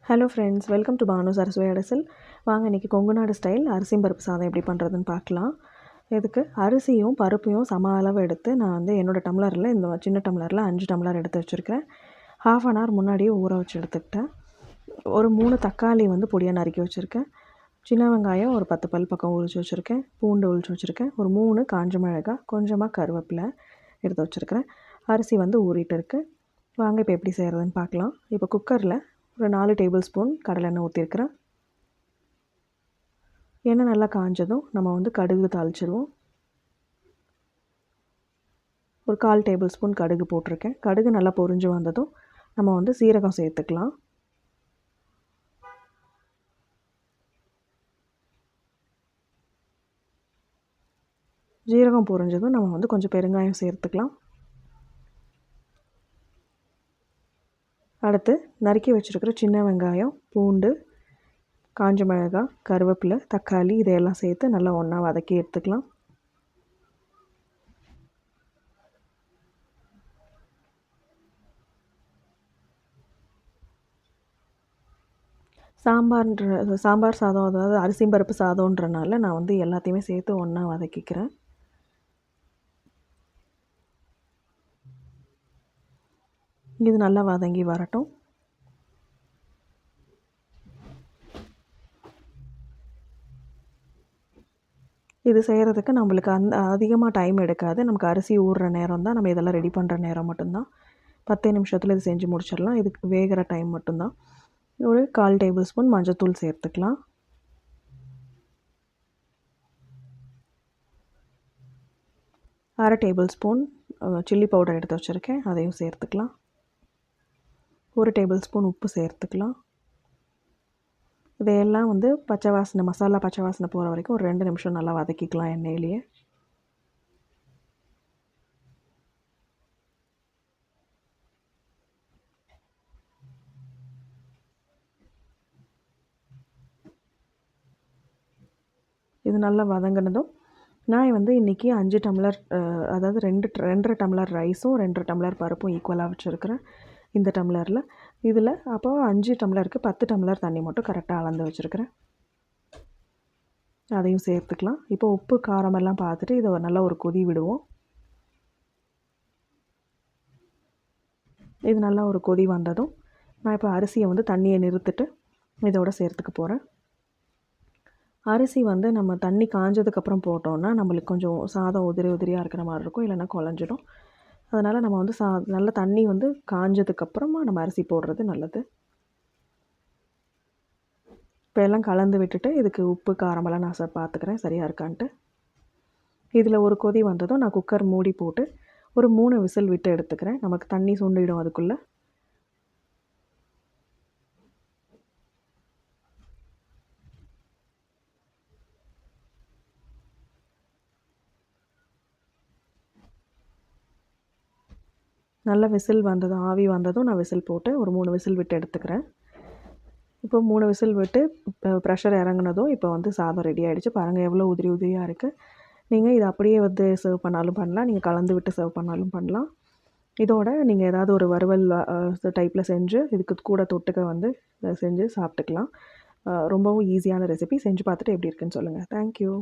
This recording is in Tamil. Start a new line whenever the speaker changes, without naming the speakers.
Hello friends, welcome to Banu Saraswathi அடசல். வாங்க இன்றைக்கி கொங்கு நாடு ஸ்டைல் அரிசியும் பருப்பு சாதம் எப்படி பண்ணுறதுன்னு பார்க்கலாம். இதுக்கு அரிசியும் பருப்பையும் சம அளவு எடுத்து நான் வந்து என்னோடய டம்ளரில் இந்த சின்ன டம்ளரில் 5 டம்ளர் எடுத்து வச்சுருக்கேன். ½ அன் ஹவர் முன்னாடியே ஊற வச்சு எடுத்துக்கிட்டேன். ஒரு 3 தக்காளி வந்து பொடியாக நறுக்கி வச்சுருக்கேன். சின்ன வெங்காயம் ஒரு 10 பல் பக்கம் உரிச்சு வச்சுருக்கேன். பூண்டு உரிச்சு வச்சுருக்கேன். ஒரு 3 காஞ்ச மிளகாய், கொஞ்சமாக கருவேப்பிலை எடுத்து வச்சுருக்கிறேன். அரிசி வந்து ஊறிட்டு இருக்குது. வாங்க இப்போ எப்படி செய்கிறதுன்னு பார்க்கலாம். இப்போ குக்கரில் ஒரு 4 டேபிள் ஸ்பூன் கடலெண்ணெய் ஊற்றிருக்கிறேன். எண்ணெய் நல்லா காஞ்சதும் நம்ம வந்து கடுகு தாளிச்சிடுவோம். ஒரு 1/4 டேபிள் ஸ்பூன் கடுகு போட்டிருக்கேன். கடுகு நல்லா பொரிஞ்சு வந்ததும் நம்ம வந்து சீரகம் சேர்த்துக்கலாம். ஜீரகம் பொரிஞ்சதும் நம்ம வந்து கொஞ்சம் பெருங்காயம் சேர்த்துக்கலாம். அடுத்து நறுக்கி வச்சுருக்கிற சின்ன வெங்காயம், பூண்டு, காஞ்ச மிளகாய், கருவேப்பிலை, தக்காளி இதையெல்லாம் சேர்த்து நல்லா ஒன்றா வதக்கி எடுத்துக்கலாம். சாம்பார் சாதம், அதாவது அரிசி பருப்பு சாதம்ன்றனால நான் வந்து எல்லாத்தையுமே சேர்த்து ஒன்றா வதக்கிக்கிறேன். இது நல்லா வதங்கி வரட்டும். இது செய்கிறதுக்கு நம்மளுக்கு அதிகமாக டைம் எடுக்காது. நமக்கு அரிசி ஊறுற நேரம் தான், நம்ம இதெல்லாம் ரெடி பண்ணுற நேரம் மட்டும்தான். 10 நிமிஷத்தில் இது செஞ்சு முடிச்சிடலாம். இதுக்கு வேகிற டைம் மட்டும்தான். ஒரு 1/4 டேபிள் ஸ்பூன் மஞ்சள்தூள் சேர்த்துக்கலாம். அரை டேபிள் ஸ்பூன் சில்லி பவுடர் எடுத்து வச்சுருக்கேன், அதையும் சேர்த்துக்கலாம். 1 டேபிள் ஸ்பூன் உப்பு சேர்த்துக்கலாம். இதையெல்லாம் வந்து மசாலா பச்சை வாசனை போகிற வரைக்கும் ஒரு 2 நிமிஷம் நல்லா வதக்கிக்கலாம் எண்ணெயிலேயே. இது நல்லா வதங்கினதும் நான் வந்து இன்றைக்கி 5 டம்ளர், அதாவது 2.5 டம்ளர் ரைஸும் 2 டம்ளர் பருப்பும் ஈக்குவலாக வச்சுருக்கிறேன் இந்த டம்ளரில். இதில் அப்போ 5 டம்ளருக்கு 10 டம்ளர் தண்ணி மட்டும் கரெக்டாக அளந்து வச்சுருக்கிறேன். அதையும் சேர்த்துக்கலாம். இப்போ உப்பு காரமெல்லாம் பார்த்துட்டு இதை நல்லா ஒரு கொதி விடுவோம். இது நல்லா ஒரு கொதி வந்ததும் நான் இப்போ அரிசியை வந்து தண்ணியை நிறுத்திட்டு இதோட சேர்த்துக்க போகிறேன். அரிசி வந்து நம்ம தண்ணி காஞ்சதுக்கப்புறம் போட்டோன்னா நம்மளுக்கு கொஞ்சம் சாதம் உதிரியாக இருக்கிற மாதிரி இருக்கும், இல்லைன்னா குழஞ்சிடும். அதனால் நம்ம வந்து நல்ல தண்ணி வந்து காஞ்சதுக்கப்புறமா நம்ம அரிசி போடுறது நல்லது. இப்போ எல்லாம் கலந்து விட்டுட்டு இதுக்கு உப்பு காரமெல்லாம் நான் பார்த்துக்கிறேன் சரியாக இருக்கான்ட்டு. இதில் ஒரு கொதி வந்ததும் நான் குக்கர் மூடி போட்டு ஒரு 3 விசில் விட்டு எடுத்துக்கிறேன். நமக்கு தண்ணி சுண்டிடும் அதுக்குள்ளே. நல்ல விசில் வந்ததும், ஆவி வந்ததும் நான் விசில் போட்டு ஒரு 3 விசில் விட்டு எடுத்துக்கிறேன். இப்போ 3 விசில் விட்டு இப்போ ப்ரெஷர் இறங்குனதும் இப்போ வந்து சாதம் ரெடி ஆகிடுச்சு. பாருங்கள் எவ்வளோ உதிரியாக இருக்குது. நீங்கள் இதை அப்படியே வந்து சர்வ் பண்ணாலும் பண்ணலாம், நீங்கள் கலந்து விட்டு சர்வ் பண்ணாலும் பண்ணலாம். இதோட நீங்கள் ஏதாவது ஒரு வறுவல் டைப்பில் செஞ்சு இதுக்கு கூட தொட்டுக்க வந்து செஞ்சு சாப்பிட்டுக்கலாம். ரொம்பவும் ஈஸியான ரெசிபி. செஞ்சு பார்த்துட்டு எப்படி இருக்குன்னு சொல்லுங்கள். தேங்க்யூ.